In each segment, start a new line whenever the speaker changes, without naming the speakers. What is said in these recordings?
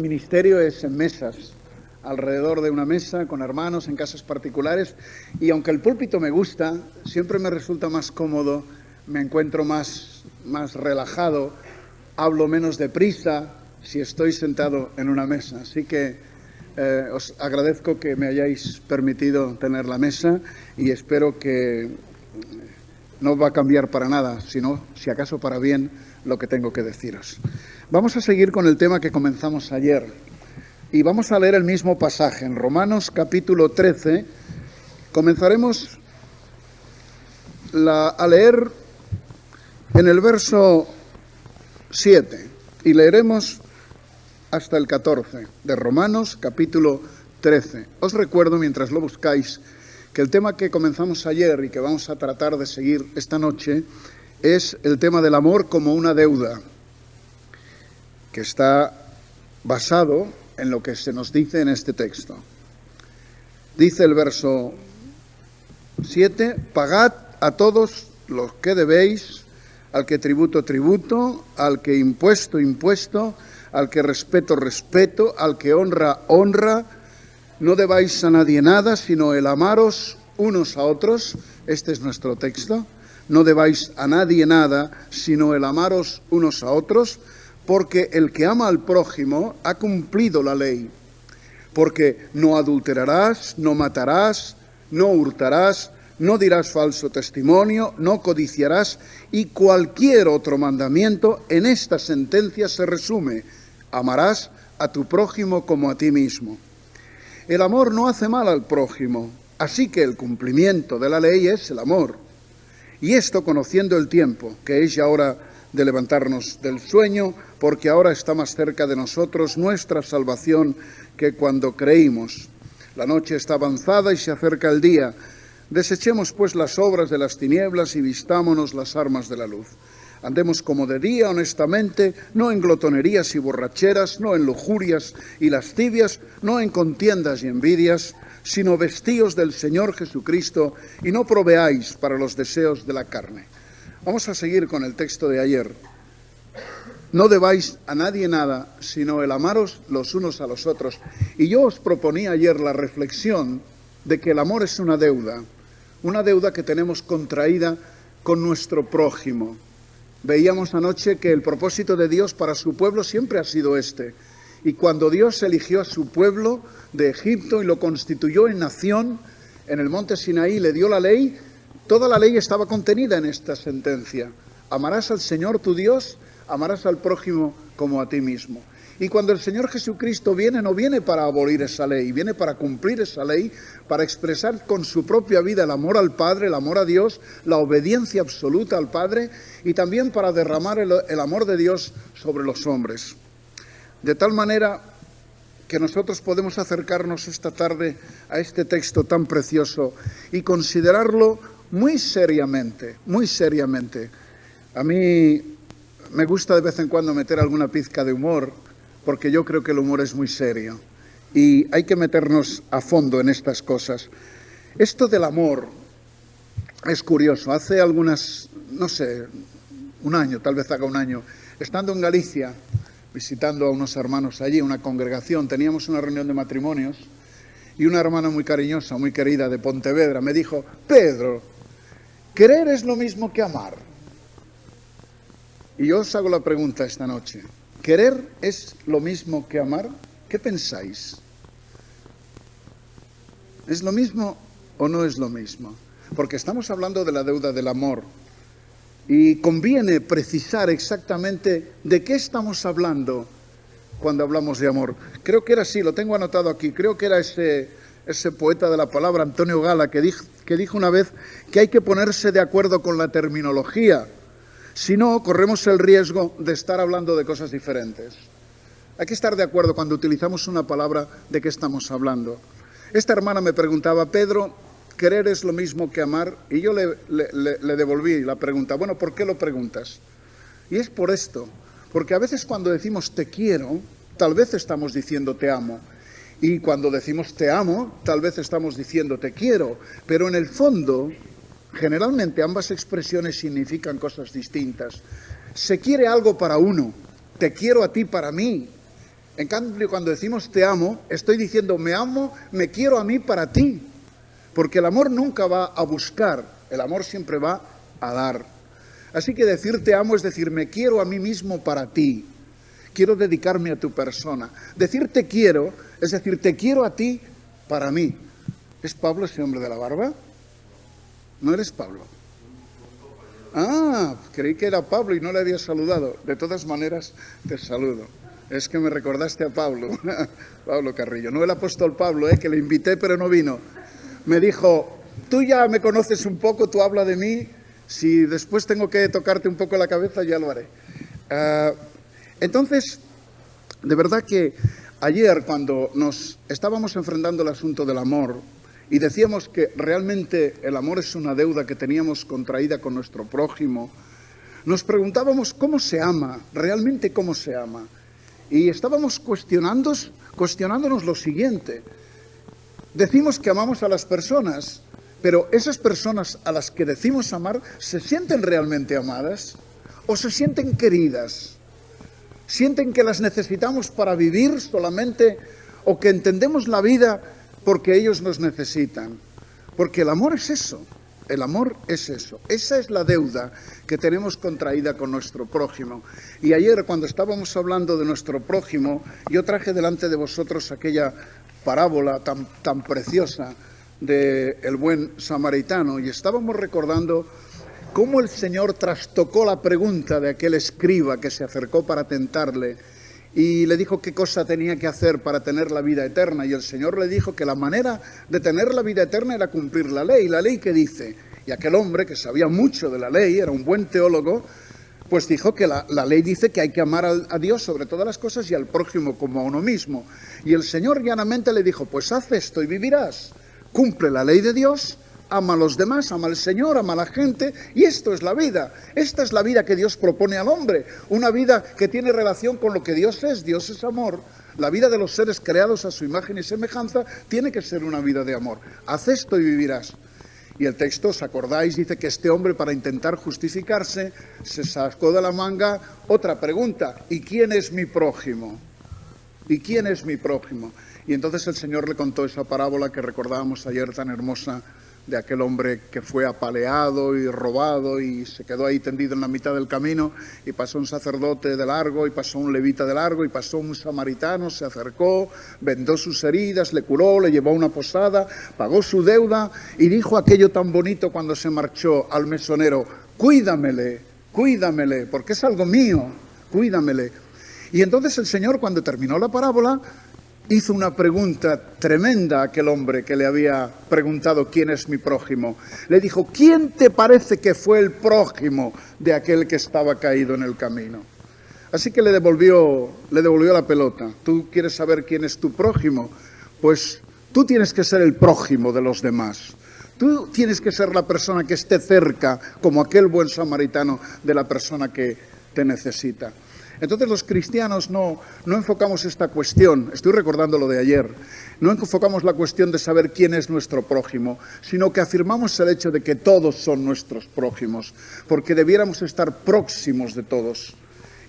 ministerio es en mesas, alrededor de una mesa, con hermanos, en casas particulares, y aunque el púlpito me gusta, siempre me resulta más cómodo, me encuentro más relajado, hablo menos deprisa si estoy sentado en una mesa. Así que os agradezco que me hayáis permitido tener la mesa y espero que no va a cambiar para nada, sino, si acaso, para bien lo que tengo que deciros. Vamos a seguir con el tema que comenzamos ayer y vamos a leer el mismo pasaje en Romanos capítulo 13. Comenzaremos a leer en el verso 7 y leeremos hasta el 14 de Romanos capítulo 13. Os recuerdo, mientras lo buscáis, que el tema que comenzamos ayer y que vamos a tratar de seguir esta noche es el tema del amor como una deuda, que está basado en lo que se nos dice en este texto. Dice el verso 7: pagad a todos los que debéis, al que tributo, tributo, al que impuesto, impuesto, al que respeto, respeto, al que honra, honra. No debáis a nadie nada, sino el amaros unos a otros. Este es nuestro texto. No debáis a nadie nada, sino el amaros unos a otros, porque el que ama al prójimo ha cumplido la ley. Porque no adulterarás, no matarás, no hurtarás, no dirás falso testimonio, no codiciarás, y cualquier otro mandamiento en esta sentencia se resume: amarás a tu prójimo como a ti mismo. El amor no hace mal al prójimo, así que el cumplimiento de la ley es el amor. Y esto conociendo el tiempo, que es ya hora de levantarnos del sueño, porque ahora está más cerca de nosotros nuestra salvación que cuando creímos. La noche está avanzada y se acerca el día. Desechemos pues las obras de las tinieblas y vistámonos las armas de la luz. Andemos como de día, honestamente, no en glotonerías y borracheras, no en lujurias y lascivias, no en contiendas y envidias, sino vestíos del Señor Jesucristo y no proveáis para los deseos de la carne. Vamos a seguir con el texto de ayer. No debáis a nadie nada, sino el amaros los unos a los otros. Y yo os proponía ayer la reflexión de que el amor es una deuda que tenemos contraída con nuestro prójimo. Veíamos anoche que el propósito de Dios para su pueblo siempre ha sido este. Y cuando Dios eligió a su pueblo de Egipto y lo constituyó en nación, en el monte Sinaí le dio la ley, toda la ley estaba contenida en esta sentencia: amarás al Señor tu Dios, amarás al prójimo como a ti mismo. Y cuando el Señor Jesucristo viene, no viene para abolir esa ley, viene para cumplir esa ley, para expresar con su propia vida el amor al Padre, el amor a Dios, la obediencia absoluta al Padre, y también para derramar el amor de Dios sobre los hombres. De tal manera que nosotros podemos acercarnos esta tarde a este texto tan precioso y considerarlo muy seriamente, muy seriamente. A mí me gusta de vez en cuando meter alguna pizca de humor, porque yo creo que el humor es muy serio y hay que meternos a fondo en estas cosas. Esto del amor es curioso. Hace un año, tal vez haga un año, estando en Galicia, visitando a unos hermanos allí, una congregación, teníamos una reunión de matrimonios y una hermana muy cariñosa, muy querida de Pontevedra me dijo: Pedro, querer es lo mismo que amar. Y yo os hago la pregunta esta noche: ¿querer es lo mismo que amar? ¿Qué pensáis? ¿Es lo mismo o no es lo mismo? Porque estamos hablando de la deuda del amor y conviene precisar exactamente de qué estamos hablando cuando hablamos de amor. Creo que era así, lo tengo anotado aquí, creo que era ese poeta de la palabra, Antonio Gala, que dijo una vez que hay que ponerse de acuerdo con la terminología. Si no, corremos el riesgo de estar hablando de cosas diferentes. Hay que estar de acuerdo cuando utilizamos una palabra de qué estamos hablando. Esta hermana me preguntaba: Pedro, ¿querer es lo mismo que amar? Y yo le devolví la pregunta: bueno, ¿por qué lo preguntas? Y es por esto, porque a veces cuando decimos te quiero, tal vez estamos diciendo te amo. Y cuando decimos te amo, tal vez estamos diciendo te quiero. Pero en el fondo, generalmente ambas expresiones significan cosas distintas. Se quiere algo para uno, te quiero a ti para mí. En cambio, cuando decimos te amo, estoy diciendo me amo, me quiero a mí para ti. Porque el amor nunca va a buscar, el amor siempre va a dar. Así que decir te amo es decir me quiero a mí mismo para ti. Quiero dedicarme a tu persona. Decir te quiero es decir te quiero a ti para mí. ¿Es Pablo ese hombre de la barba? ¿No eres Pablo? Ah, creí que era Pablo y no le había saludado. De todas maneras, te saludo. Es que me recordaste a Pablo, Pablo Carrillo. No el apóstol Pablo, que le invité pero no vino. Me dijo, tú ya me conoces un poco, tú habla de mí. Si después tengo que tocarte un poco la cabeza, ya lo haré. Entonces, de verdad que ayer cuando nos estábamos enfrentando el asunto del amor y decíamos que realmente el amor es una deuda que teníamos contraída con nuestro prójimo, nos preguntábamos cómo se ama, realmente cómo se ama. Y estábamos cuestionándonos lo siguiente. Decimos que amamos a las personas, pero esas personas a las que decimos amar, ¿se sienten realmente amadas? ¿O se sienten queridas? ¿Sienten que las necesitamos para vivir solamente o que entendemos la vida porque ellos nos necesitan? Porque el amor es eso, el amor es eso. Esa es la deuda que tenemos contraída con nuestro prójimo. Y ayer cuando estábamos hablando de nuestro prójimo, yo traje delante de vosotros aquella parábola tan preciosa del buen samaritano y estábamos recordando cómo el Señor trastocó la pregunta de aquel escriba que se acercó para tentarle y le dijo qué cosa tenía que hacer para tener la vida eterna. Y el Señor le dijo que la manera de tener la vida eterna era cumplir la ley. ¿La ley qué dice? Y aquel hombre que sabía mucho de la ley, era un buen teólogo, pues dijo que la ley dice que hay que amar a Dios sobre todas las cosas y al prójimo como a uno mismo. Y el Señor llanamente le dijo, pues haz esto y vivirás. Cumple la ley de Dios, ama a los demás, ama al Señor, ama a la gente, y esto es la vida. Esta es la vida que Dios propone al hombre, una vida que tiene relación con lo que Dios es amor. La vida de los seres creados a su imagen y semejanza tiene que ser una vida de amor. Haz esto y vivirás. Y el texto, ¿os acordáis? Dice que este hombre, para intentar justificarse, se sacó de la manga otra pregunta, ¿y quién es mi prójimo? ¿Y quién es mi prójimo? Y entonces el Señor le contó esa parábola que recordábamos ayer tan hermosa, de aquel hombre que fue apaleado y robado y se quedó ahí tendido en la mitad del camino y pasó un sacerdote de largo y pasó un levita de largo y pasó un samaritano, se acercó, vendó sus heridas, le curó, le llevó a una posada, pagó su deuda y dijo aquello tan bonito cuando se marchó al mesonero, cuídamele, porque es algo mío, cuídamele. Y entonces el Señor, cuando terminó la parábola, hizo una pregunta tremenda a aquel hombre que le había preguntado quién es mi prójimo. Le dijo, ¿quién te parece que fue el prójimo de aquel que estaba caído en el camino? Así que le devolvió la pelota. ¿Tú quieres saber quién es tu prójimo? Pues tú tienes que ser el prójimo de los demás. Tú tienes que ser la persona que esté cerca, como aquel buen samaritano, de la persona que te necesita. Entonces los cristianos no enfocamos esta cuestión, estoy recordando lo de ayer, no enfocamos la cuestión de saber quién es nuestro prójimo, sino que afirmamos el hecho de que todos son nuestros prójimos, porque debiéramos estar próximos de todos.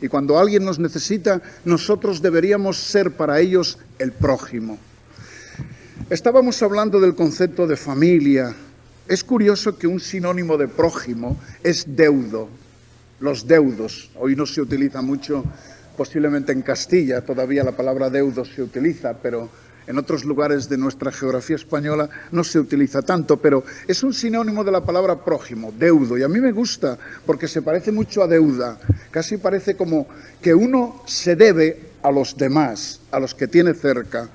Y cuando alguien nos necesita, nosotros deberíamos ser para ellos el prójimo. Estábamos hablando del concepto de familia. Es curioso que un sinónimo de prójimo es deudo. Los deudos, hoy no se utiliza mucho, posiblemente en Castilla todavía la palabra deudo se utiliza, pero en otros lugares de nuestra geografía española no se utiliza tanto, pero es un sinónimo de la palabra prójimo, deudo, y a mí me gusta porque se parece mucho a deuda, casi parece como que uno se debe a los demás, a los que tiene cerca.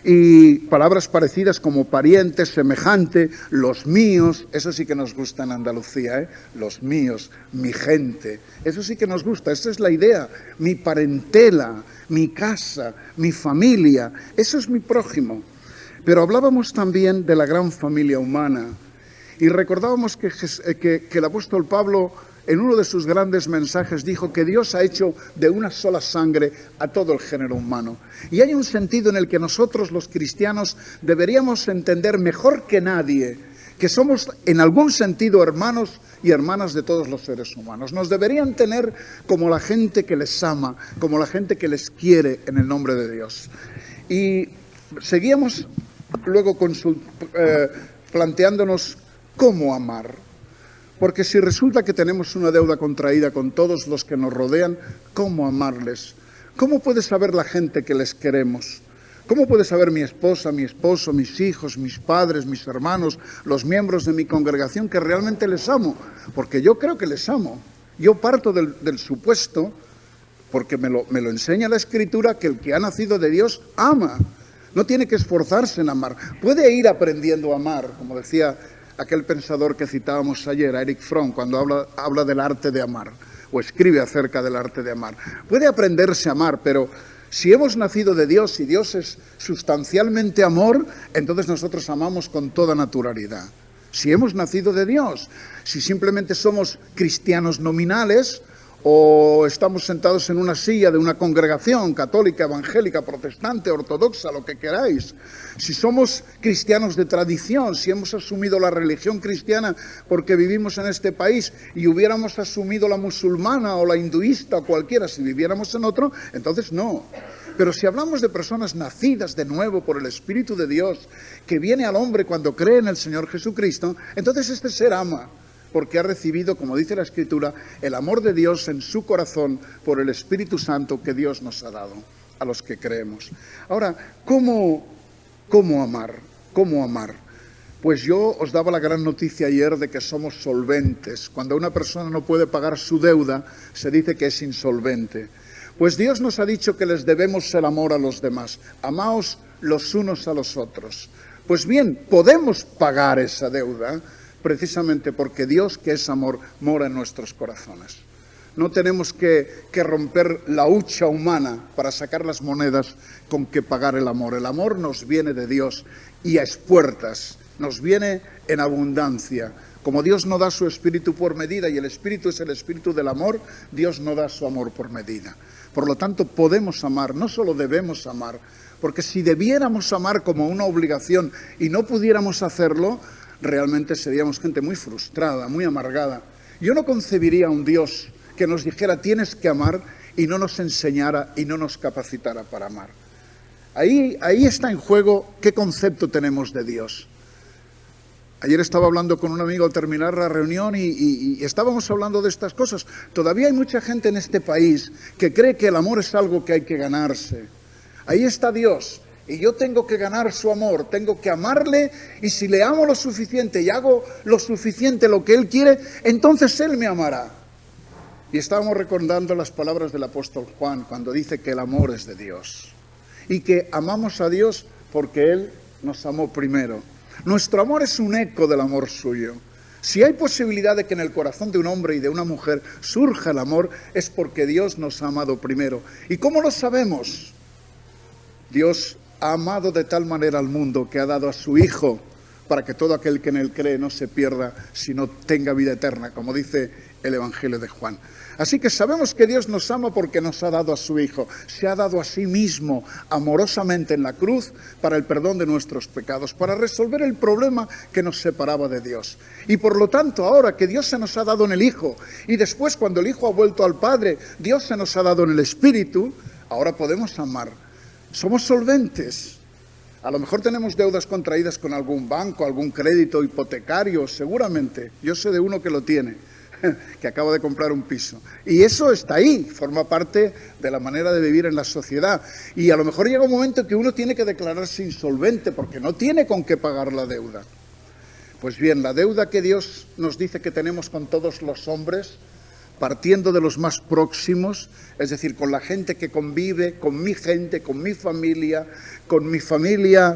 Y palabras parecidas como pariente, semejante, los míos, eso sí que nos gusta en Andalucía, los míos, mi gente, eso sí que nos gusta, esa es la idea, mi parentela, mi casa, mi familia, eso es mi prójimo. Pero hablábamos también de la gran familia humana y recordábamos que el apóstol Pablo en uno de sus grandes mensajes dijo que Dios ha hecho de una sola sangre a todo el género humano. Y hay un sentido en el que nosotros los cristianos deberíamos entender mejor que nadie que somos en algún sentido hermanos y hermanas de todos los seres humanos. Nos deberían tener como la gente que les ama, como la gente que les quiere en el nombre de Dios. Y seguíamos luego planteándonos cómo amar. Porque si resulta que tenemos una deuda contraída con todos los que nos rodean, ¿cómo amarles? ¿Cómo puede saber la gente que les queremos? ¿Cómo puede saber mi esposa, mi esposo, mis hijos, mis padres, mis hermanos, los miembros de mi congregación que realmente les amo? Porque yo creo que les amo. Yo parto del supuesto, porque me lo enseña la Escritura, que el que ha nacido de Dios ama. No tiene que esforzarse en amar. Puede ir aprendiendo a amar, como decía aquel pensador que citábamos ayer, Erich Fromm, cuando habla del arte de amar, o escribe acerca del arte de amar. Puede aprenderse a amar, pero si hemos nacido de Dios y Dios es sustancialmente amor, entonces nosotros amamos con toda naturalidad. Si hemos nacido de Dios, si simplemente somos cristianos nominales o estamos sentados en una silla de una congregación católica, evangélica, protestante, ortodoxa, lo que queráis, si somos cristianos de tradición, si hemos asumido la religión cristiana porque vivimos en este país y hubiéramos asumido la musulmana o la hinduista o cualquiera si viviéramos en otro, entonces no. Pero si hablamos de personas nacidas de nuevo por el Espíritu de Dios, que viene al hombre cuando cree en el Señor Jesucristo, entonces este ser ama, porque ha recibido, como dice la Escritura, el amor de Dios en su corazón por el Espíritu Santo que Dios nos ha dado a los que creemos. Ahora, ¿cómo amar? ¿Cómo amar? Pues yo os daba la gran noticia ayer de que somos solventes. Cuando una persona no puede pagar su deuda, se dice que es insolvente. Pues Dios nos ha dicho que les debemos el amor a los demás. Amaos los unos a los otros. Pues bien, podemos pagar esa deuda precisamente porque Dios, que es amor, mora en nuestros corazones. No tenemos que romper la hucha humana para sacar las monedas con que pagar el amor. El amor nos viene de Dios y a espuertas, nos viene en abundancia. Como Dios no da su espíritu por medida y el espíritu es el espíritu del amor, Dios no da su amor por medida. Por lo tanto, podemos amar, no solo debemos amar, porque si debiéramos amar como una obligación y no pudiéramos hacerlo, realmente seríamos gente muy frustrada, muy amargada. Yo no concebiría un Dios que nos dijera tienes que amar y no nos enseñara y no nos capacitara para amar. Ahí está en juego qué concepto tenemos de Dios. Ayer estaba hablando con un amigo al terminar la reunión y estábamos hablando de estas cosas. Todavía hay mucha gente en este país que cree que el amor es algo que hay que ganarse. Ahí está Dios. Y yo tengo que ganar su amor, tengo que amarle, y si le amo lo suficiente y hago lo suficiente lo que Él quiere, entonces Él me amará. Y estábamos recordando las palabras del apóstol Juan cuando dice que el amor es de Dios. Y que amamos a Dios porque Él nos amó primero. Nuestro amor es un eco del amor suyo. Si hay posibilidad de que en el corazón de un hombre y de una mujer surja el amor, es porque Dios nos ha amado primero. ¿Y cómo lo sabemos? Dios ha amado de tal manera al mundo que ha dado a su Hijo para que todo aquel que en Él cree no se pierda, sino tenga vida eterna, como dice el Evangelio de Juan. Así que sabemos que Dios nos ama porque nos ha dado a su Hijo. Se ha dado a sí mismo amorosamente en la cruz para el perdón de nuestros pecados, para resolver el problema que nos separaba de Dios. Y por lo tanto, ahora que Dios se nos ha dado en el Hijo, y después cuando el Hijo ha vuelto al Padre, Dios se nos ha dado en el Espíritu, ahora podemos amar. Somos solventes. A lo mejor tenemos deudas contraídas con algún banco, algún crédito hipotecario, seguramente. Yo sé de uno que lo tiene, que acaba de comprar un piso. Y eso está ahí, forma parte de la manera de vivir en la sociedad. Y a lo mejor llega un momento que uno tiene que declararse insolvente porque no tiene con qué pagar la deuda. Pues bien, la deuda que Dios nos dice que tenemos con todos los hombres, partiendo de los más próximos, es decir, con la gente que convive, con mi gente, con mi familia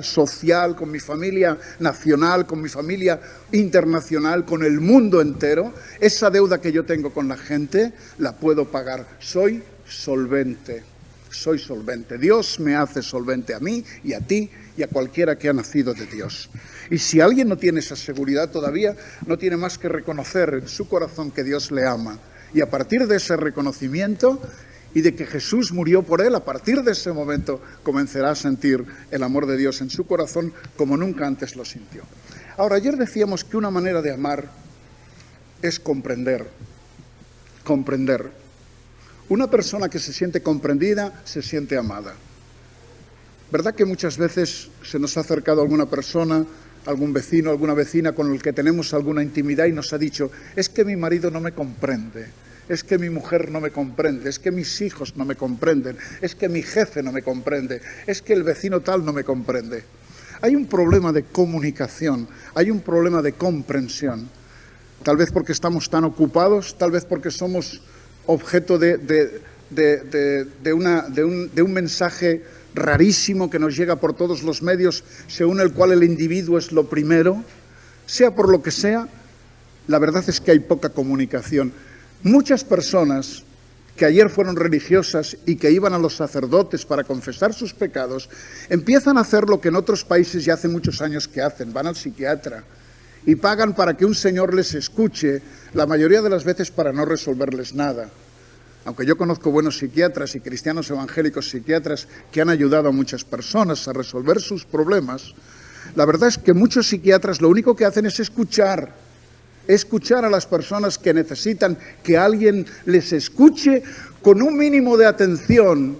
social, con mi familia nacional, con mi familia internacional, con el mundo entero, esa deuda que yo tengo con la gente, la puedo pagar. Soy solvente. Dios me hace solvente a mí y a ti y a cualquiera que ha nacido de Dios. Y si alguien no tiene esa seguridad todavía, no tiene más que reconocer en su corazón que Dios le ama. Y a partir de ese reconocimiento y de que Jesús murió por él, a partir de ese momento comenzará a sentir el amor de Dios en su corazón como nunca antes lo sintió. Ahora, ayer decíamos que una manera de amar es comprender. Comprender. Una persona que se siente comprendida, se siente amada. ¿Verdad que muchas veces se nos ha acercado alguna persona, algún vecino, alguna vecina con el que tenemos alguna intimidad y nos ha dicho, es que mi marido no me comprende, es que mi mujer no me comprende, es que mis hijos no me comprenden, es que mi jefe no me comprende, es que el vecino tal no me comprende? Hay un problema de comunicación, hay un problema de comprensión. Tal vez porque estamos tan ocupados, tal vez porque somos objeto de un mensaje rarísimo que nos llega por todos los medios, según el cual el individuo es lo primero. Sea por lo que sea, la verdad es que hay poca comunicación. Muchas personas que ayer fueron religiosas y que iban a los sacerdotes para confesar sus pecados, empiezan a hacer lo que en otros países ya hace muchos años que hacen, van al psiquiatra y pagan para que un señor les escuche, la mayoría de las veces para no resolverles nada. Aunque yo conozco buenos psiquiatras y cristianos evangélicos psiquiatras que han ayudado a muchas personas a resolver sus problemas, la verdad es que muchos psiquiatras lo único que hacen es escuchar a las personas que necesitan que alguien les escuche con un mínimo de atención,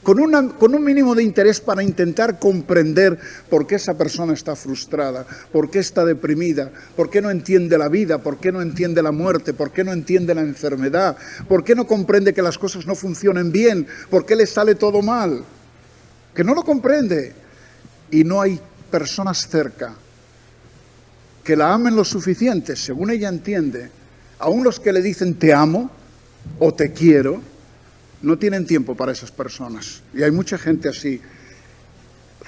con un mínimo de interés para intentar comprender por qué esa persona está frustrada, por qué está deprimida, por qué no entiende la vida, por qué no entiende la muerte, por qué no entiende la enfermedad, por qué no comprende que las cosas no funcionen bien, por qué le sale todo mal, que no lo comprende. Y no hay personas cerca que la amen lo suficiente, según ella entiende. Aún los que le dicen te amo o te quiero, no tienen tiempo para esas personas. Y hay mucha gente así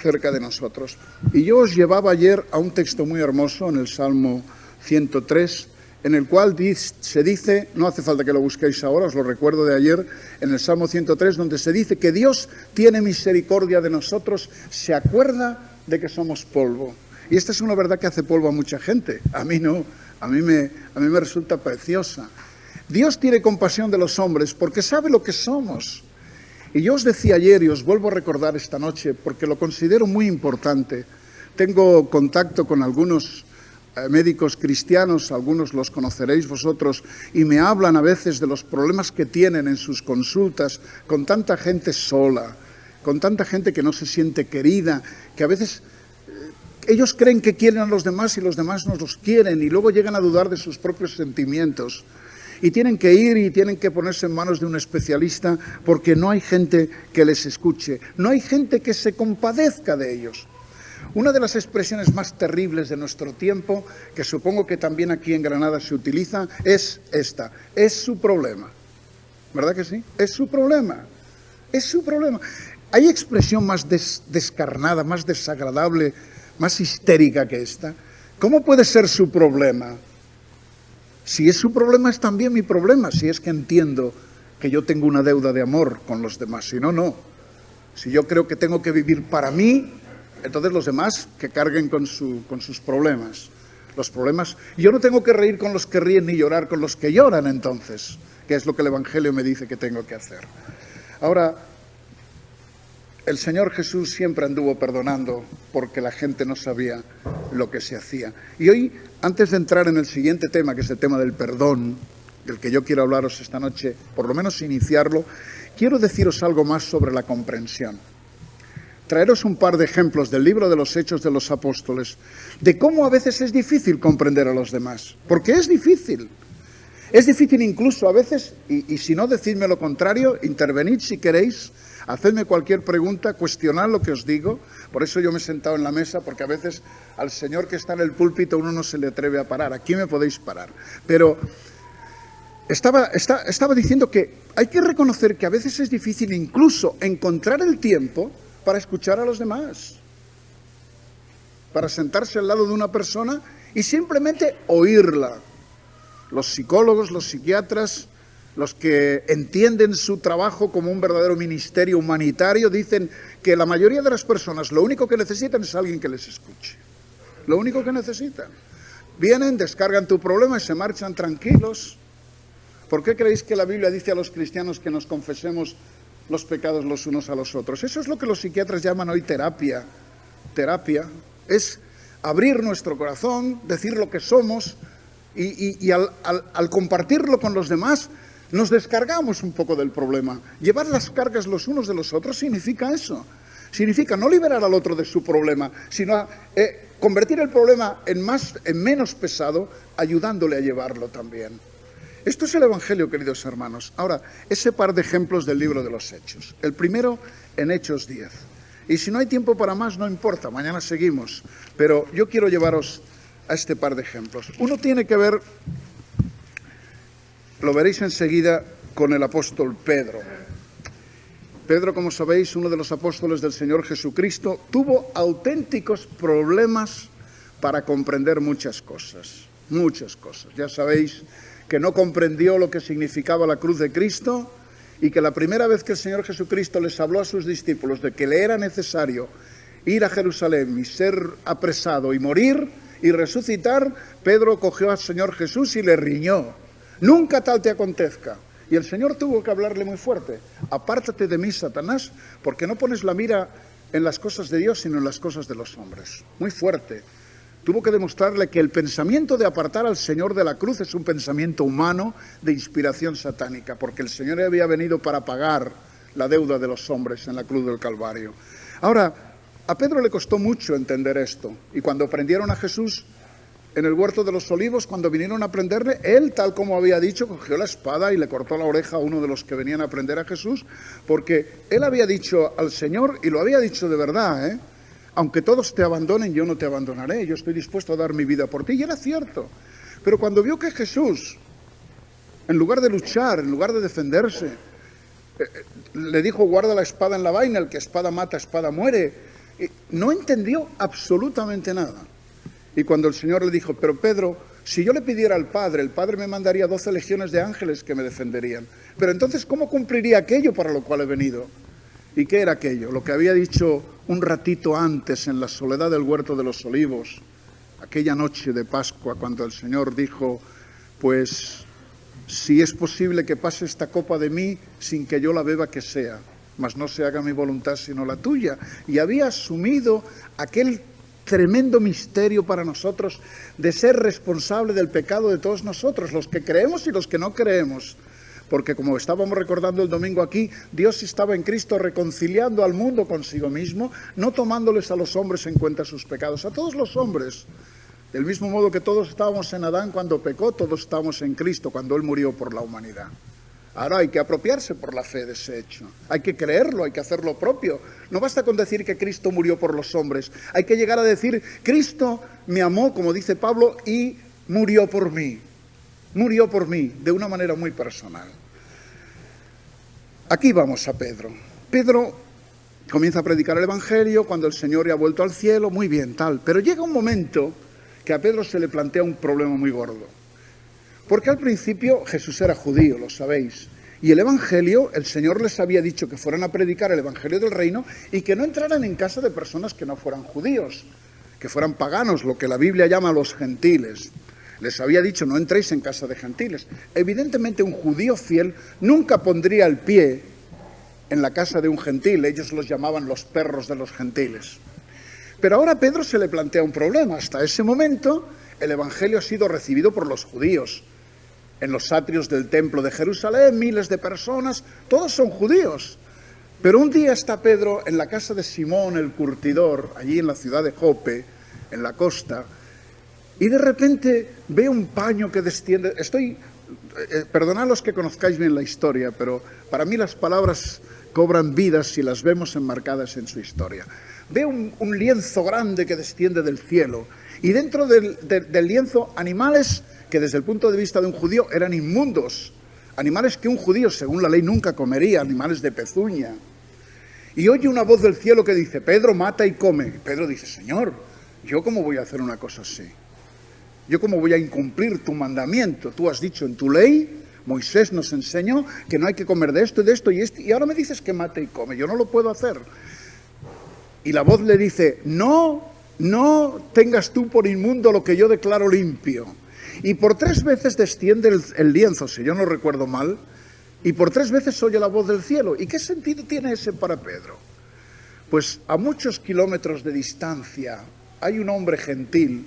cerca de nosotros. Y yo os llevaba ayer a un texto muy hermoso en el Salmo 103, en el cual se dice, no hace falta que lo busquéis ahora, os lo recuerdo de ayer, en el Salmo 103, donde se dice que Dios tiene misericordia de nosotros, se acuerda de que somos polvo. Y esta es una verdad que hace polvo a mucha gente. A mí no, a mí me resulta preciosa. Dios tiene compasión de los hombres porque sabe lo que somos. Y yo os decía ayer y os vuelvo a recordar esta noche porque lo considero muy importante. Tengo contacto con algunos médicos cristianos, algunos los conoceréis vosotros, y me hablan a veces de los problemas que tienen en sus consultas con tanta gente sola, con tanta gente que no se siente querida, que a veces ellos creen que quieren a los demás y los demás no los quieren y luego llegan a dudar de sus propios sentimientos. Y tienen que ir y tienen que ponerse en manos de un especialista porque no hay gente que les escuche, no hay gente que se compadezca de ellos. Una de las expresiones más terribles de nuestro tiempo, que supongo que también aquí en Granada se utiliza, es esta: es su problema. ¿Verdad que sí? Es su problema. Es su problema. ¿Hay expresión más descarnada, más desagradable, más histérica que esta? ¿Cómo puede ser su problema? Si es su problema, es también mi problema, si es que entiendo que yo tengo una deuda de amor con los demás. Si no, no. Si yo creo que tengo que vivir para mí, entonces los demás que carguen con sus problemas. Los problemas. Y yo no tengo que reír con los que ríen ni llorar con los que lloran, entonces, que es lo que el Evangelio me dice que tengo que hacer. Ahora, el Señor Jesús siempre anduvo perdonando porque la gente no sabía lo que se hacía. Y hoy, antes de entrar en el siguiente tema, que es el tema del perdón, del que yo quiero hablaros esta noche, por lo menos iniciarlo, quiero deciros algo más sobre la comprensión. Traeros un par de ejemplos del libro de los Hechos de los Apóstoles, de cómo a veces es difícil comprender a los demás. Porque es difícil. Es difícil incluso a veces, y si no, decidme lo contrario, intervenid si queréis, hacedme cualquier pregunta, cuestionad lo que os digo. Por eso yo me he sentado en la mesa, porque a veces al señor que está en el púlpito uno no se le atreve a parar. Aquí me podéis parar. Pero estaba diciendo que hay que reconocer que a veces es difícil incluso encontrar el tiempo para escuchar a los demás. Para sentarse al lado de una persona y simplemente oírla. Los psicólogos, los psiquiatras, los que entienden su trabajo como un verdadero ministerio humanitario, dicen que la mayoría de las personas lo único que necesitan es alguien que les escuche. Lo único que necesitan. Vienen, descargan tu problema y se marchan tranquilos. ¿Por qué creéis que la Biblia dice a los cristianos que nos confesemos los pecados los unos a los otros? Eso es lo que los psiquiatras llaman hoy terapia. Terapia es abrir nuestro corazón, decir lo que somos y al compartirlo con los demás nos descargamos un poco del problema. Llevar las cargas los unos de los otros significa eso. Significa no liberar al otro de su problema, sino convertir el problema en menos pesado, ayudándole a llevarlo también. Esto es el Evangelio, queridos hermanos. Ahora, ese par de ejemplos del libro de los Hechos. El primero en Hechos 10. Y si no hay tiempo para más, no importa, mañana seguimos. Pero yo quiero llevaros a este par de ejemplos. Uno tiene que ver, lo veréis enseguida, con el apóstol Pedro. Pedro, como sabéis, uno de los apóstoles del Señor Jesucristo, tuvo auténticos problemas para comprender muchas cosas. Muchas cosas. Ya sabéis que no comprendió lo que significaba la cruz de Cristo y que la primera vez que el Señor Jesucristo les habló a sus discípulos de que le era necesario ir a Jerusalén y ser apresado y morir y resucitar, Pedro cogió al Señor Jesús y le riñó. Nunca tal te acontezca. Y el Señor tuvo que hablarle muy fuerte. Apártate de mí, Satanás, porque no pones la mira en las cosas de Dios, sino en las cosas de los hombres. Muy fuerte. Tuvo que demostrarle que el pensamiento de apartar al Señor de la cruz es un pensamiento humano de inspiración satánica, porque el Señor había venido para pagar la deuda de los hombres en la cruz del Calvario. Ahora, a Pedro le costó mucho entender esto, y cuando prendieron a Jesús en el huerto de los olivos, cuando vinieron a prenderle, él, tal como había dicho, cogió la espada y le cortó la oreja a uno de los que venían a prender a Jesús, porque él había dicho al Señor, y lo había dicho de verdad, aunque todos te abandonen, yo no te abandonaré, yo estoy dispuesto a dar mi vida por ti, y era cierto. Pero cuando vio que Jesús, en lugar de luchar, en lugar de defenderse, le dijo, guarda la espada en la vaina, el que espada mata, espada muere, no entendió absolutamente nada. Y cuando el Señor le dijo, pero Pedro, si yo le pidiera al Padre, el Padre me mandaría 12 legiones de ángeles que me defenderían. Pero entonces, ¿cómo cumpliría aquello para lo cual he venido? ¿Y qué era aquello? Lo que había dicho un ratito antes en la soledad del huerto de los olivos, aquella noche de Pascua, cuando el Señor dijo, pues, si es posible que pase esta copa de mí sin que yo la beba, que sea, mas no se haga mi voluntad sino la tuya. Y había asumido aquel tremendo misterio para nosotros de ser responsable del pecado de todos nosotros, los que creemos y los que no creemos. Porque como estábamos recordando el domingo aquí, Dios estaba en Cristo reconciliando al mundo consigo mismo, no tomándoles a los hombres en cuenta sus pecados, a todos los hombres. Del mismo modo que todos estábamos en Adán cuando pecó, todos estamos en Cristo cuando Él murió por la humanidad. Ahora hay que apropiarse por la fe de ese hecho. Hay que creerlo, hay que hacerlo propio. No basta con decir que Cristo murió por los hombres. Hay que llegar a decir, Cristo me amó, como dice Pablo, y murió por mí. Murió por mí, de una manera muy personal. Aquí vamos a Pedro. Pedro comienza a predicar el Evangelio cuando el Señor ya ha vuelto al cielo, muy bien, tal. Pero llega un momento que a Pedro se le plantea un problema muy gordo. Porque al principio Jesús era judío, lo sabéis. Y el Evangelio, el Señor les había dicho que fueran a predicar el Evangelio del Reino y que no entraran en casa de personas que no fueran judíos, que fueran paganos, lo que la Biblia llama los gentiles. Les había dicho, no entréis en casa de gentiles. Evidentemente un judío fiel nunca pondría el pie en la casa de un gentil. Ellos los llamaban los perros de los gentiles. Pero ahora a Pedro se le plantea un problema. Hasta ese momento el Evangelio ha sido recibido por los judíos. En los atrios del templo de Jerusalén, miles de personas, todos son judíos. Pero un día está Pedro en la casa de Simón el curtidor, allí en la ciudad de Jope, en la costa, y de repente ve un paño que desciende. Perdonad los que conozcáis bien la historia, pero para mí las palabras cobran vidas si las vemos enmarcadas en su historia. Ve un lienzo grande que desciende del cielo, y dentro del lienzo animales que desde el punto de vista de un judío eran inmundos, animales que un judío según la ley nunca comería, animales de pezuña. Y oye una voz del cielo que dice, Pedro, mata y come. Y Pedro dice, Señor, ¿yo cómo voy a hacer una cosa así? ¿Yo cómo voy a incumplir tu mandamiento? Tú has dicho en tu ley, Moisés nos enseñó que no hay que comer de esto y esto, y ahora me dices que mate y come. Yo no lo puedo hacer. Y la voz le dice, no tengas tú por inmundo lo que yo declaro limpio. Y por 3 veces desciende el lienzo, si yo no recuerdo mal, y por 3 veces oye la voz del cielo. ¿Y qué sentido tiene ese para Pedro? Pues a muchos kilómetros de distancia, hay un hombre gentil,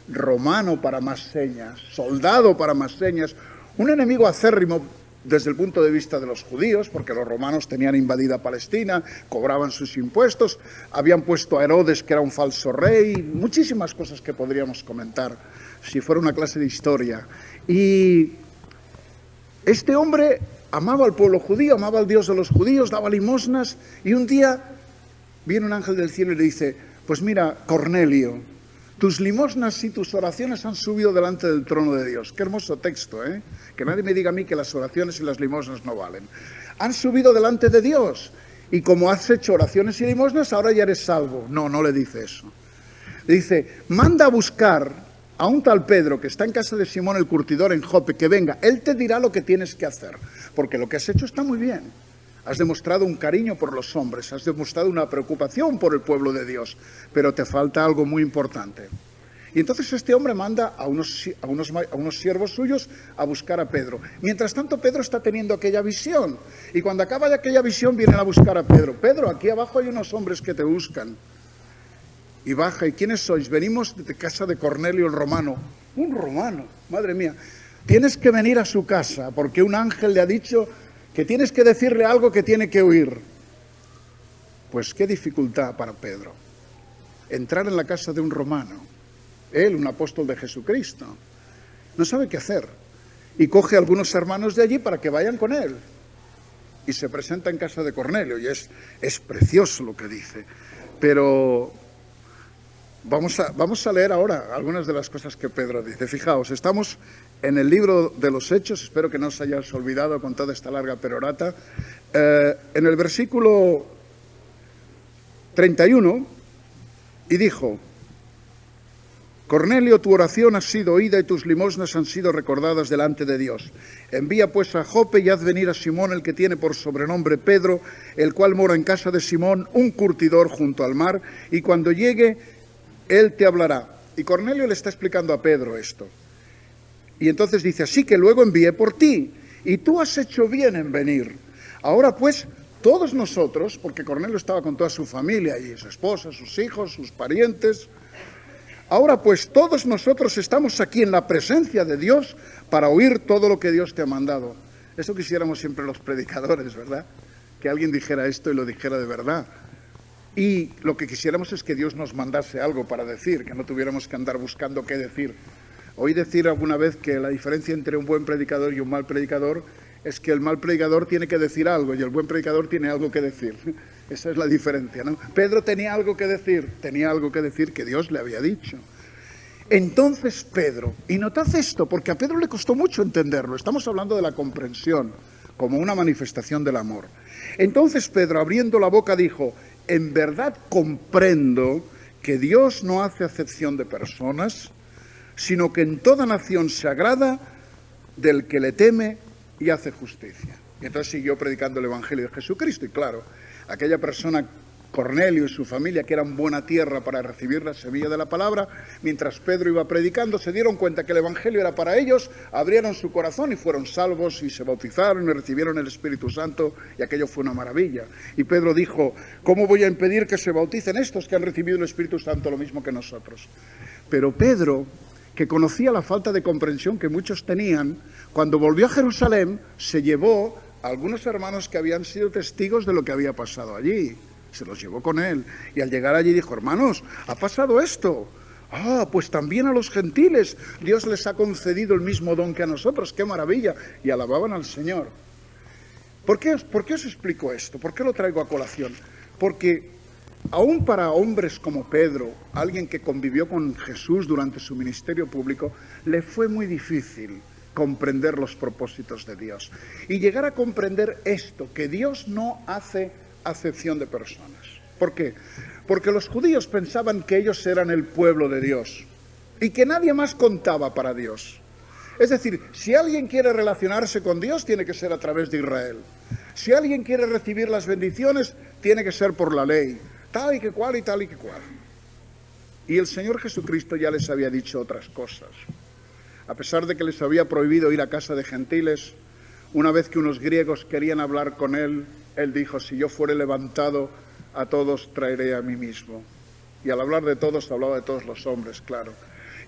romano para más señas, soldado para más señas, un enemigo acérrimo desde el punto de vista de los judíos, porque los romanos tenían invadida Palestina, cobraban sus impuestos, habían puesto a Herodes, que era un falso rey, muchísimas cosas que podríamos comentar si fuera una clase de historia. Y este hombre amaba al pueblo judío, amaba al Dios de los judíos, daba limosnas, y un día viene un ángel del cielo y le dice: pues mira, Cornelio, tus limosnas y tus oraciones han subido delante del trono de Dios. Qué hermoso texto, ¿eh? Que nadie me diga a mí que las oraciones y las limosnas no valen. Han subido delante de Dios, y como has hecho oraciones y limosnas, ahora ya eres salvo. No, no le dice eso. Le dice: manda a buscar a un tal Pedro que está en casa de Simón el curtidor en Jope, que venga, él te dirá lo que tienes que hacer, porque lo que has hecho está muy bien. Has demostrado un cariño por los hombres, has demostrado una preocupación por el pueblo de Dios, pero te falta algo muy importante. Y entonces este hombre manda a unos siervos suyos a buscar a Pedro. Mientras tanto, Pedro está teniendo aquella visión, y cuando acaba de aquella visión vienen a buscar a Pedro. Pedro, aquí abajo hay unos hombres que te buscan. Y baja: ¿y quiénes sois? Venimos de casa de Cornelio el romano. Un romano, madre mía. Tienes que venir a su casa, porque un ángel le ha dicho que tienes que decirle algo que tiene que oír. Pues qué dificultad para Pedro entrar en la casa de un romano, él, un apóstol de Jesucristo. No sabe qué hacer, y coge a algunos hermanos de allí para que vayan con él, y se presenta en casa de Cornelio, y es precioso lo que dice. Pero vamos a leer ahora algunas de las cosas que Pedro dice. Fijaos, estamos en el libro de los Hechos, espero que no os hayáis olvidado con toda esta larga perorata. En el versículo 31, y dijo: Cornelio, tu oración ha sido oída y tus limosnas han sido recordadas delante de Dios. Envía pues a Jope y haz venir a Simón, el que tiene por sobrenombre Pedro, el cual mora en casa de Simón, un curtidor junto al mar, y cuando llegue, él te hablará. Y Cornelio le está explicando a Pedro esto. Y entonces dice: así que luego envié por ti, y tú has hecho bien en venir. Ahora pues, todos nosotros, porque Cornelio estaba con toda su familia, y su esposa, sus hijos, sus parientes, ahora pues todos nosotros estamos aquí en la presencia de Dios para oír todo lo que Dios te ha mandado. Eso quisiéramos siempre los predicadores, ¿verdad? Que alguien dijera esto y lo dijera de verdad. Y lo que quisiéramos es que Dios nos mandase algo para decir, que no tuviéramos que andar buscando qué decir. Oí decir alguna vez que la diferencia entre un buen predicador y un mal predicador es que el mal predicador tiene que decir algo y el buen predicador tiene algo que decir. Esa es la diferencia, ¿no? Pedro tenía algo que decir que Dios le había dicho. Entonces Pedro, y notad esto, porque a Pedro le costó mucho entenderlo, estamos hablando de la comprensión como una manifestación del amor. Entonces Pedro, abriendo la boca, dijo: en verdad comprendo que Dios no hace acepción de personas, sino que en toda nación se agrada del que le teme y hace justicia. Y entonces siguió predicando el Evangelio de Jesucristo, y claro, aquella persona, Cornelio y su familia, que eran buena tierra para recibir la semilla de la palabra, mientras Pedro iba predicando, se dieron cuenta que el Evangelio era para ellos, abrieron su corazón y fueron salvos, y se bautizaron y recibieron el Espíritu Santo, y aquello fue una maravilla. Y Pedro dijo: ¿cómo voy a impedir que se bauticen estos que han recibido el Espíritu Santo lo mismo que nosotros? Pero Pedro, que conocía la falta de comprensión que muchos tenían, cuando volvió a Jerusalén, se llevó a algunos hermanos que habían sido testigos de lo que había pasado allí. Se los llevó con él, y al llegar allí dijo: hermanos, ha pasado esto. Pues también a los gentiles Dios les ha concedido el mismo don que a nosotros. ¡Qué maravilla! Y alababan al Señor. ¿Por qué os explico esto? ¿Por qué lo traigo a colación? Porque aún para hombres como Pedro, alguien que convivió con Jesús durante su ministerio público, le fue muy difícil comprender los propósitos de Dios. Y llegar a comprender esto, que Dios no hace acepción de personas. ¿Por qué? Porque los judíos pensaban que ellos eran el pueblo de Dios y que nadie más contaba para Dios. Es decir, si alguien quiere relacionarse con Dios, tiene que ser a través de Israel. Si alguien quiere recibir las bendiciones, tiene que ser por la ley, tal y que cual y tal y que cual. Y el Señor Jesucristo ya les había dicho otras cosas. A pesar de que les había prohibido ir a casa de gentiles, una vez que unos griegos querían hablar con él, él dijo: si yo fuere levantado, a todos traeré a mí mismo. Y al hablar de todos, hablaba de todos los hombres, claro.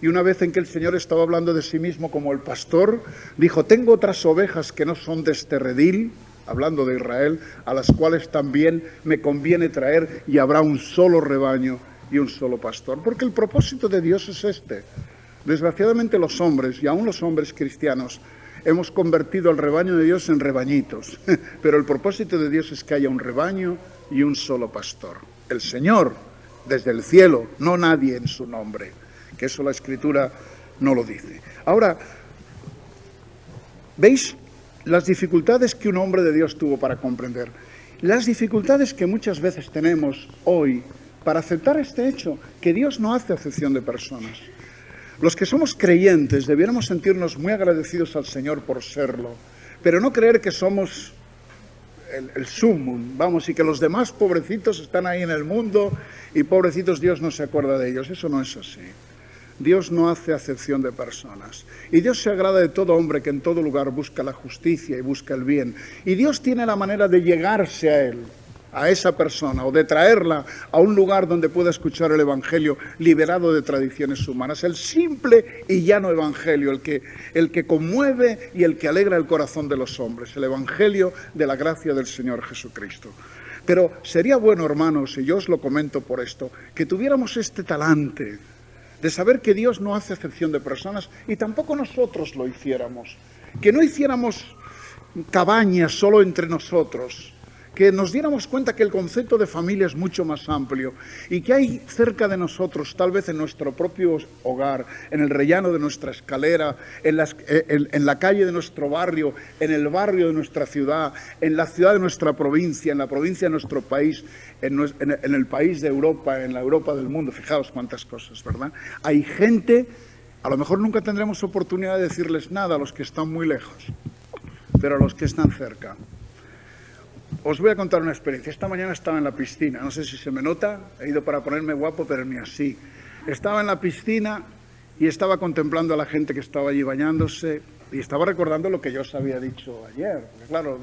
Y una vez en que el Señor estaba hablando de sí mismo como el pastor, dijo, tengo otras ovejas que no son de este redil, hablando de Israel, a las cuales también me conviene traer, y habrá un solo rebaño y un solo pastor. Porque el propósito de Dios es este. Desgraciadamente los hombres, y aún los hombres cristianos, hemos convertido al rebaño de Dios en rebañitos. Pero el propósito de Dios es que haya un rebaño y un solo pastor. El Señor, desde el cielo, no nadie en su nombre. Que eso la Escritura no lo dice. Ahora, ¿veis las dificultades que un hombre de Dios tuvo para comprender? Las dificultades que muchas veces tenemos hoy para aceptar este hecho, que Dios no hace acepción de personas. Los que somos creyentes debiéramos sentirnos muy agradecidos al Señor por serlo, pero no creer que somos el sumum, vamos, y que los demás pobrecitos están ahí en el mundo y pobrecitos Dios no se acuerda de ellos. Eso no es así. Dios no hace acepción de personas. Y Dios se agrada de todo hombre que en todo lugar busca la justicia y busca el bien. Y Dios tiene la manera de llegarse a él, a esa persona, o de traerla a un lugar donde pueda escuchar el Evangelio liberado de tradiciones humanas. El simple y llano Evangelio, el que conmueve y el que alegra el corazón de los hombres. El Evangelio de la gracia del Señor Jesucristo. Pero sería bueno, hermanos, y yo os lo comento por esto, que tuviéramos este talante de saber que Dios no hace acepción de personas y tampoco nosotros lo hiciéramos. Que no hiciéramos cabañas solo entre nosotros. Que nos diéramos cuenta que el concepto de familia es mucho más amplio y que hay cerca de nosotros, tal vez en nuestro propio hogar, en el rellano de nuestra escalera, en la calle de nuestro barrio, en el barrio de nuestra ciudad, en la ciudad de nuestra provincia, en la provincia de nuestro país, en el país de Europa, en la Europa del mundo. Fijaos cuántas cosas, ¿verdad? Hay gente, a lo mejor nunca tendremos oportunidad de decirles nada a los que están muy lejos, pero a los que están cerca. Os voy a contar una experiencia. Esta mañana estaba en la piscina, no sé si se me nota, he ido para ponerme guapo, pero ni así. Estaba en la piscina y estaba contemplando a la gente que estaba allí bañándose y estaba recordando lo que yo os había dicho ayer. Porque claro,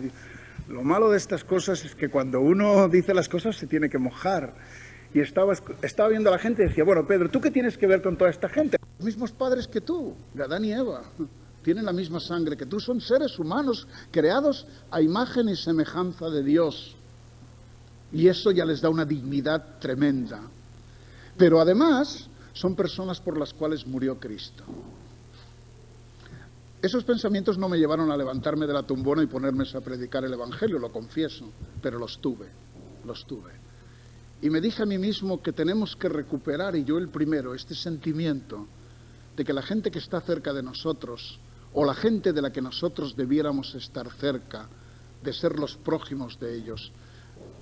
lo malo de estas cosas es que cuando uno dice las cosas se tiene que mojar. Y estaba viendo a la gente y decía, bueno, Pedro, ¿tú qué tienes que ver con toda esta gente? Los mismos padres que tú, Adán y Eva. Tienen la misma sangre que tú, son seres humanos creados a imagen y semejanza de Dios. Y eso ya les da una dignidad tremenda. Pero además son personas por las cuales murió Cristo. Esos pensamientos no me llevaron a levantarme de la tumbona y ponerme a predicar el Evangelio, lo confieso, pero los tuve. Y me dije a mí mismo que tenemos que recuperar, y yo el primero, este sentimiento de que la gente que está cerca de nosotros, o la gente de la que nosotros debiéramos estar cerca, de ser los prójimos de ellos,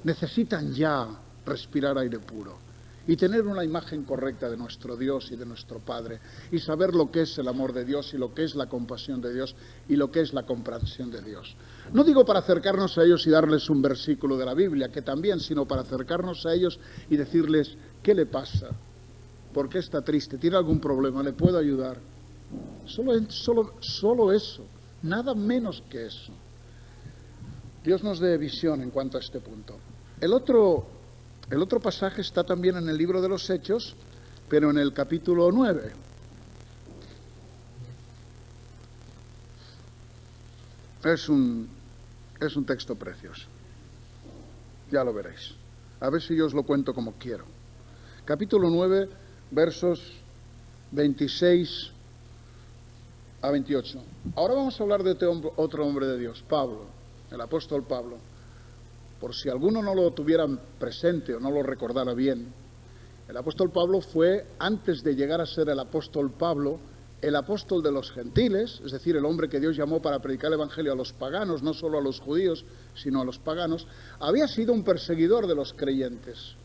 necesitan ya respirar aire puro y tener una imagen correcta de nuestro Dios y de nuestro Padre y saber lo que es el amor de Dios y lo que es la compasión de Dios y lo que es la comprensión de Dios. No digo para acercarnos a ellos y darles un versículo de la Biblia, que también, sino para acercarnos a ellos y decirles, ¿qué le pasa? ¿Por qué está triste? ¿Tiene algún problema? ¿Le puedo ayudar? Solo eso, nada menos que eso. Dios nos dé visión en cuanto a este punto. El otro pasaje está también en el libro de los Hechos, pero en el capítulo 9. Es un texto precioso. Ya lo veréis. A ver si yo os lo cuento como quiero. Capítulo 9, versos 26 a 28. Ahora vamos a hablar de otro hombre de Dios, Pablo, el apóstol Pablo. Por si alguno no lo tuviera presente o no lo recordara bien, el apóstol Pablo fue, antes de llegar a ser el apóstol Pablo, el apóstol de los gentiles, es decir, el hombre que Dios llamó para predicar el evangelio a los paganos, no solo a los judíos, sino a los paganos. Había sido un perseguidor de los creyentes.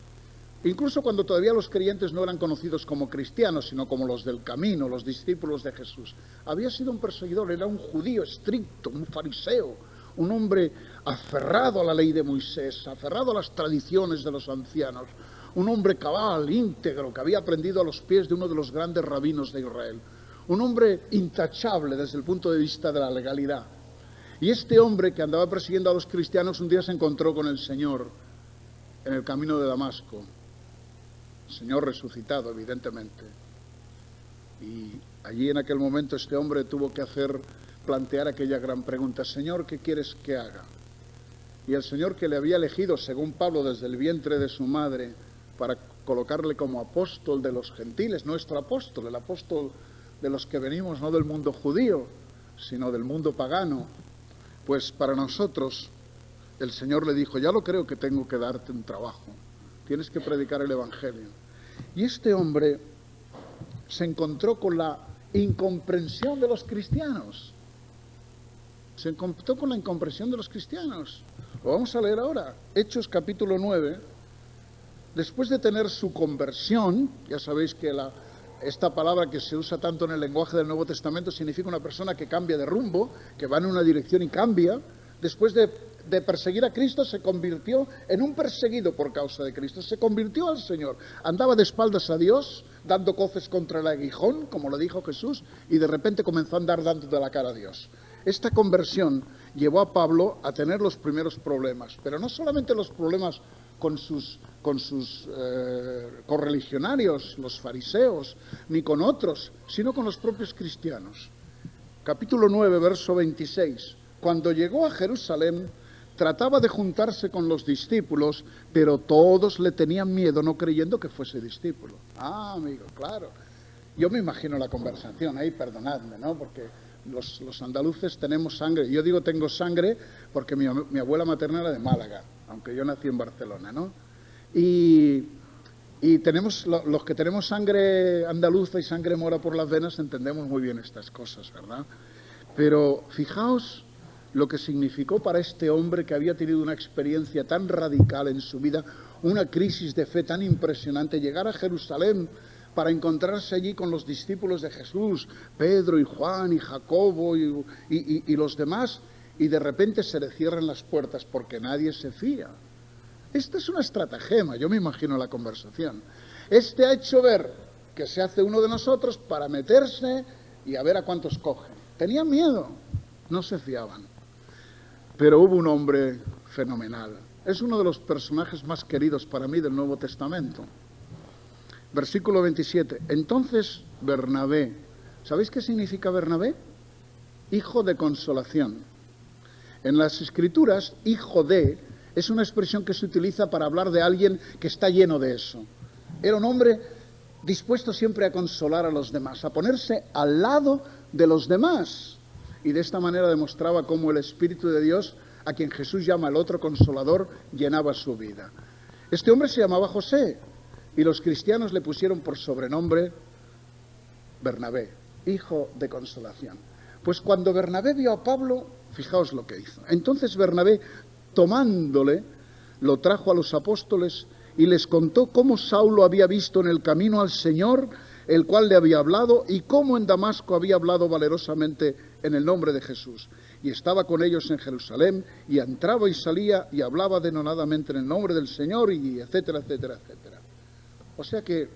Incluso cuando todavía los creyentes no eran conocidos como cristianos, sino como los del camino, los discípulos de Jesús. Había sido un perseguidor, era un judío estricto, un fariseo, un hombre aferrado a la ley de Moisés, aferrado a las tradiciones de los ancianos, un hombre cabal, íntegro, que había aprendido a los pies de uno de los grandes rabinos de Israel, un hombre intachable desde el punto de vista de la legalidad. Y este hombre que andaba persiguiendo a los cristianos un día se encontró con el Señor en el camino de Damasco. Señor resucitado, evidentemente. Y allí en aquel momento este hombre tuvo que plantear aquella gran pregunta: Señor, ¿qué quieres que haga? Y el Señor, que le había elegido, según Pablo, desde el vientre de su madre, para colocarle como apóstol de los gentiles, nuestro apóstol, el apóstol de los que venimos no del mundo judío, sino del mundo pagano, pues para nosotros el Señor le dijo: ya lo creo que tengo que darte un trabajo, tienes que predicar el Evangelio. Y este hombre se encontró con la incomprensión de los cristianos. Se encontró con la incomprensión de los cristianos. Lo vamos a leer ahora. Hechos capítulo 9. Después de tener su conversión, ya sabéis que esta palabra que se usa tanto en el lenguaje del Nuevo Testamento significa una persona que cambia de rumbo, que va en una dirección y cambia. Después de perseguir a Cristo, se convirtió en un perseguido por causa de Cristo. Se convirtió al Señor. Andaba de espaldas a Dios, dando coces contra el aguijón, como lo dijo Jesús, y de repente comenzó a andar dando de la cara a Dios. Esta conversión llevó a Pablo a tener los primeros problemas, pero no solamente los problemas con sus correligionarios, los fariseos, ni con otros, sino con los propios cristianos. Capítulo 9, verso 26. Cuando llegó a Jerusalén, trataba de juntarse con los discípulos, pero todos le tenían miedo, no creyendo que fuese discípulo. Ah, amigo, claro. Yo me imagino la conversación ahí, perdonadme, ¿no? Porque los andaluces tenemos sangre. Yo digo tengo sangre porque mi abuela materna era de Málaga, aunque yo nací en Barcelona, ¿no? Y tenemos, los que tenemos sangre andaluza y sangre mora por las venas, entendemos muy bien estas cosas, ¿verdad? Pero fijaos lo que significó para este hombre, que había tenido una experiencia tan radical en su vida, una crisis de fe tan impresionante, llegar a Jerusalén para encontrarse allí con los discípulos de Jesús, Pedro y Juan y Jacobo y los demás, y de repente se le cierran las puertas porque nadie se fía. Esta es una estratagema, yo me imagino la conversación. Este ha hecho ver que se hace uno de nosotros para meterse y a ver a cuántos coge. Tenían miedo, no se fiaban. Pero hubo un hombre fenomenal. Es uno de los personajes más queridos para mí del Nuevo Testamento. Versículo 27. Entonces Bernabé, ¿sabéis qué significa Bernabé? Hijo de consolación. En las Escrituras, hijo de es una expresión que se utiliza para hablar de alguien que está lleno de eso. Era un hombre dispuesto siempre a consolar a los demás, a ponerse al lado de los demás. Y de esta manera demostraba cómo el Espíritu de Dios, a quien Jesús llama el otro consolador, llenaba su vida. Este hombre se llamaba José, y los cristianos le pusieron por sobrenombre Bernabé, hijo de consolación. Pues cuando Bernabé vio a Pablo, fijaos lo que hizo. Entonces Bernabé, tomándole, lo trajo a los apóstoles y les contó cómo Saulo había visto en el camino al Señor, el cual le había hablado, y cómo en Damasco había hablado valerosamente en el nombre de Jesús. Y estaba con ellos en Jerusalén, y entraba y salía, y hablaba denodadamente en el nombre del Señor, y etcétera, etcétera, etcétera. O sea que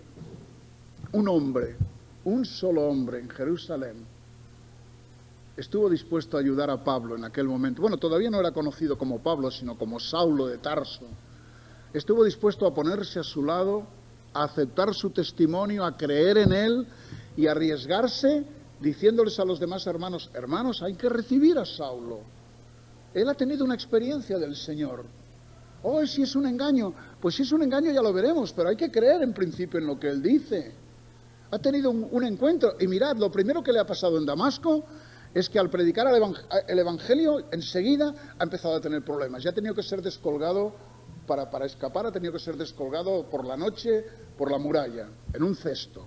un hombre, un solo hombre en Jerusalén, estuvo dispuesto a ayudar a Pablo en aquel momento. Bueno, todavía no era conocido como Pablo, sino como Saulo de Tarso. Estuvo dispuesto a ponerse a su lado, a aceptar su testimonio, a creer en él y a arriesgarse, diciéndoles a los demás hermanos: hermanos, hay que recibir a Saulo. Él ha tenido una experiencia del Señor. Oh, si es un engaño. Pues si es un engaño ya lo veremos, pero hay que creer en principio en lo que él dice. Ha tenido un encuentro, y mirad, lo primero que le ha pasado en Damasco es que al predicar el Evangelio, enseguida ha empezado a tener problemas. Ya ha tenido que ser descolgado, para escapar ha tenido que ser descolgado por la noche, por la muralla, en un cesto.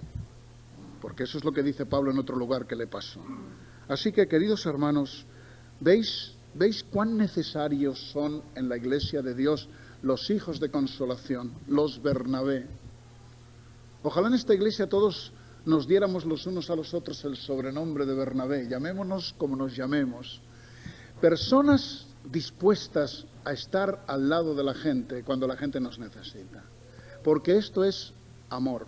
Porque eso es lo que dice Pablo en otro lugar que le pasó. Así que, queridos hermanos, ¿veis cuán necesarios son en la Iglesia de Dios los hijos de consolación, los Bernabé? Ojalá en esta iglesia todos nos diéramos los unos a los otros el sobrenombre de Bernabé, llamémonos como nos llamemos. Personas dispuestas a estar al lado de la gente cuando la gente nos necesita. Porque esto es amor.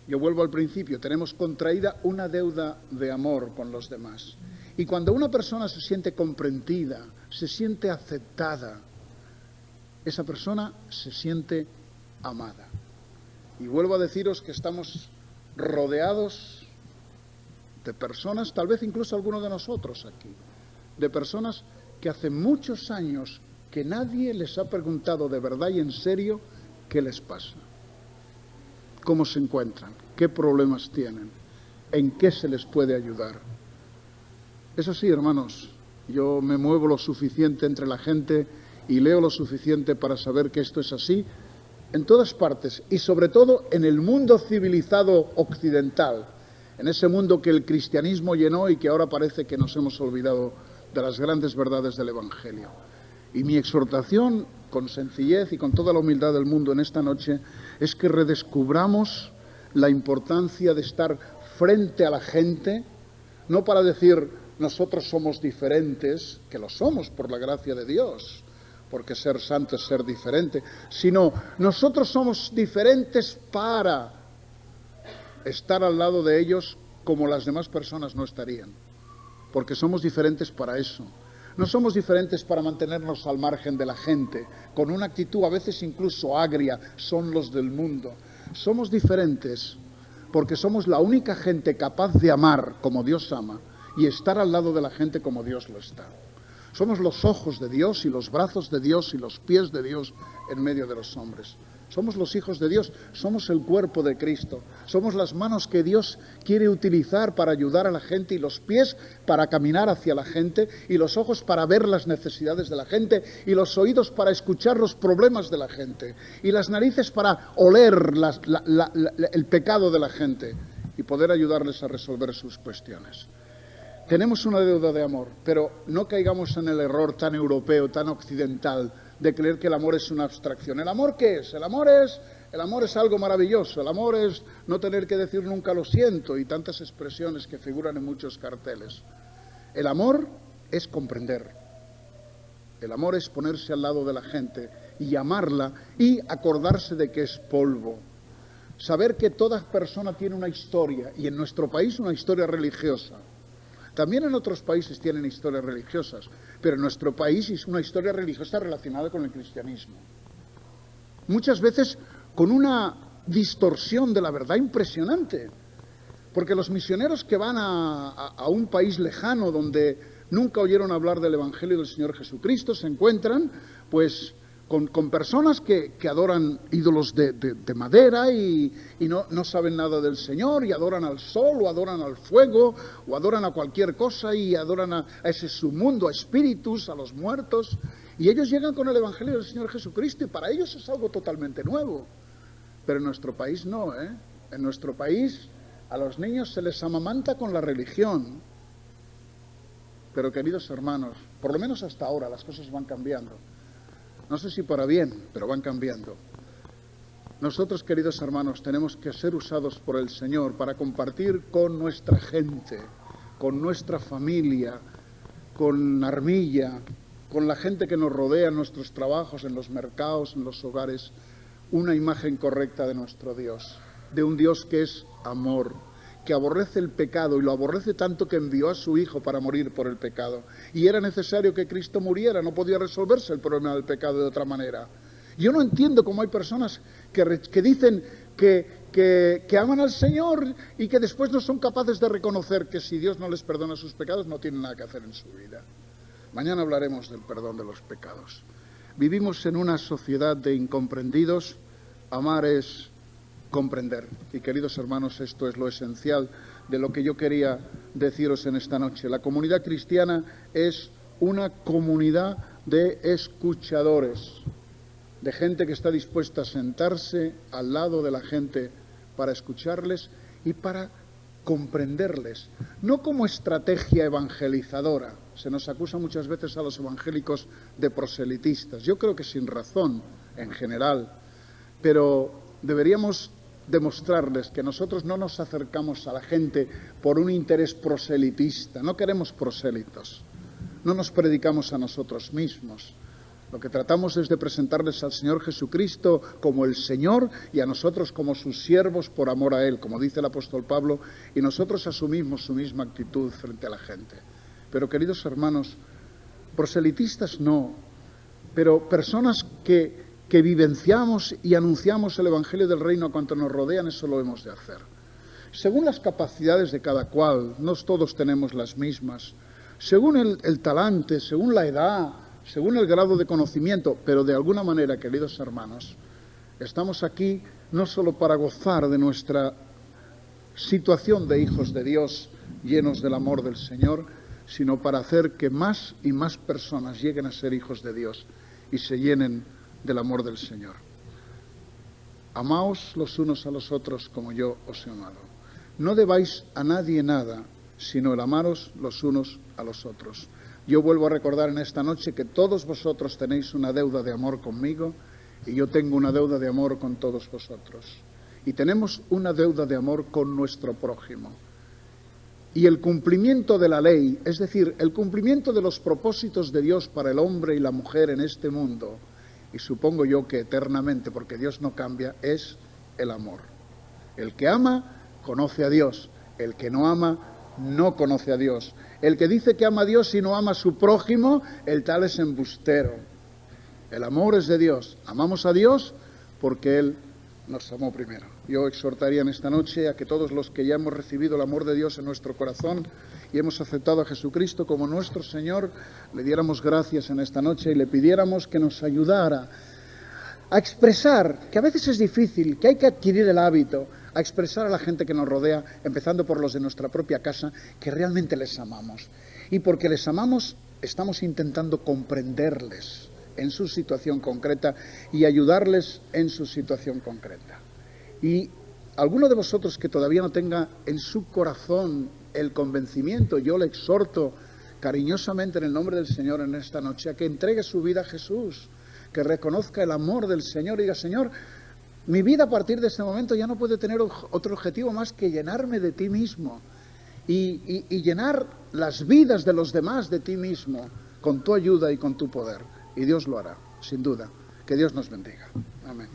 Yo vuelvo al principio, tenemos contraída una deuda de amor con los demás. Y cuando una persona se siente comprendida, se siente aceptada, esa persona se siente amada. Y vuelvo a deciros que estamos rodeados de personas, tal vez incluso algunos de nosotros aquí, de personas que hace muchos años que nadie les ha preguntado de verdad y en serio qué les pasa, cómo se encuentran, qué problemas tienen, en qué se les puede ayudar. Eso sí, hermanos, yo me muevo lo suficiente entre la gente y leo lo suficiente para saber que esto es así en todas partes y sobre todo en el mundo civilizado occidental, en ese mundo que el cristianismo llenó y que ahora parece que nos hemos olvidado de las grandes verdades del Evangelio. Y mi exhortación, con sencillez y con toda la humildad del mundo en esta noche, es que redescubramos la importancia de estar frente a la gente, no para decir nosotros somos diferentes, que lo somos por la gracia de Dios, porque ser santo es ser diferente, sino nosotros somos diferentes para estar al lado de ellos como las demás personas no estarían, porque somos diferentes para eso. No somos diferentes para mantenernos al margen de la gente, con una actitud a veces incluso agria, son los del mundo. Somos diferentes porque somos la única gente capaz de amar como Dios ama y estar al lado de la gente como Dios lo está. Somos los ojos de Dios y los brazos de Dios y los pies de Dios en medio de los hombres. Somos los hijos de Dios, somos el cuerpo de Cristo, somos las manos que Dios quiere utilizar para ayudar a la gente y los pies para caminar hacia la gente y los ojos para ver las necesidades de la gente y los oídos para escuchar los problemas de la gente y las narices para oler el pecado de la gente y poder ayudarles a resolver sus cuestiones. Tenemos una deuda de amor, pero no caigamos en el error tan europeo, tan occidental, de creer que el amor es una abstracción. ¿El amor qué es? El amor es algo maravilloso. El amor es no tener que decir nunca lo siento y tantas expresiones que figuran en muchos carteles. El amor es comprender. El amor es ponerse al lado de la gente y amarla y acordarse de que es polvo. Saber que toda persona tiene una historia y en nuestro país una historia religiosa. También en otros países tienen historias religiosas, pero en nuestro país es una historia religiosa relacionada con el cristianismo. Muchas veces con una distorsión de la verdad impresionante, porque los misioneros que van a un país lejano donde nunca oyeron hablar del Evangelio del Señor Jesucristo se encuentran pues con personas que adoran ídolos de madera y no saben nada del Señor y adoran al sol o adoran al fuego o adoran a cualquier cosa y adoran a ese submundo, a espíritus, a los muertos. Y ellos llegan con el Evangelio del Señor Jesucristo y para ellos es algo totalmente nuevo. Pero en nuestro país no, ¿eh? En nuestro país a los niños se les amamanta con la religión. Pero queridos hermanos, por lo menos hasta ahora las cosas van cambiando. No sé si para bien, pero van cambiando. Nosotros, queridos hermanos, tenemos que ser usados por el Señor para compartir con nuestra gente, con nuestra familia, con Armilla, con la gente que nos rodea en nuestros trabajos, en los mercados, en los hogares, una imagen correcta de nuestro Dios, de un Dios que es amor, que aborrece el pecado y lo aborrece tanto que envió a su Hijo para morir por el pecado. Y era necesario que Cristo muriera, no podía resolverse el problema del pecado de otra manera. Yo no entiendo cómo hay personas que dicen que aman al Señor y que después no son capaces de reconocer que si Dios no les perdona sus pecados no tienen nada que hacer en su vida. Mañana hablaremos del perdón de los pecados. Vivimos en una sociedad de incomprendidos. Amar es comprender. Y queridos hermanos, esto es lo esencial de lo que yo quería deciros en esta noche. La comunidad cristiana es una comunidad de escuchadores, de gente que está dispuesta a sentarse al lado de la gente para escucharles y para comprenderles, no como estrategia evangelizadora. Se nos acusa muchas veces a los evangélicos de proselitistas. Yo creo que sin razón, en general, pero deberíamos demostrarles que nosotros no nos acercamos a la gente por un interés proselitista. No queremos prosélitos, no nos predicamos a nosotros mismos. Lo que tratamos es de presentarles al Señor Jesucristo como el Señor y a nosotros como sus siervos por amor a Él, como dice el apóstol Pablo, y nosotros asumimos su misma actitud frente a la gente. Pero queridos hermanos, proselitistas no, pero personas que que vivenciamos y anunciamos el Evangelio del Reino a cuantos nos rodean, eso lo hemos de hacer. Según las capacidades de cada cual, no todos tenemos las mismas, según el talante, según la edad, según el grado de conocimiento, pero de alguna manera, queridos hermanos, estamos aquí no solo para gozar de nuestra situación de hijos de Dios, llenos del amor del Señor, sino para hacer que más y más personas lleguen a ser hijos de Dios y se llenen del amor del Señor. Amaos los unos a los otros como yo os he amado. No debáis a nadie nada, sino el amaros los unos a los otros. Yo vuelvo a recordar en esta noche que todos vosotros tenéis una deuda de amor conmigo y yo tengo una deuda de amor con todos vosotros. Y tenemos una deuda de amor con nuestro prójimo. Y el cumplimiento de la ley, es decir, el cumplimiento de los propósitos de Dios para el hombre y la mujer en este mundo, y supongo yo que eternamente, porque Dios no cambia, es el amor. El que ama, conoce a Dios. El que no ama, no conoce a Dios. El que dice que ama a Dios y no ama a su prójimo, el tal es embustero. El amor es de Dios. Amamos a Dios porque Él nos amó primero. Yo exhortaría en esta noche a que todos los que ya hemos recibido el amor de Dios en nuestro corazón y hemos aceptado a Jesucristo como nuestro Señor, le diéramos gracias en esta noche y le pidiéramos que nos ayudara a expresar, que a veces es difícil, que hay que adquirir el hábito, a expresar a la gente que nos rodea, empezando por los de nuestra propia casa, que realmente les amamos. Y porque les amamos, estamos intentando comprenderles en su situación concreta y ayudarles en su situación concreta. Y alguno de vosotros que todavía no tenga en su corazón el convencimiento, yo le exhorto cariñosamente en el nombre del Señor en esta noche a que entregue su vida a Jesús, que reconozca el amor del Señor y diga: Señor, mi vida a partir de este momento ya no puede tener otro objetivo más que llenarme de ti mismo y llenar las vidas de los demás de ti mismo con tu ayuda y con tu poder. Y Dios lo hará, sin duda. Que Dios nos bendiga. Amén.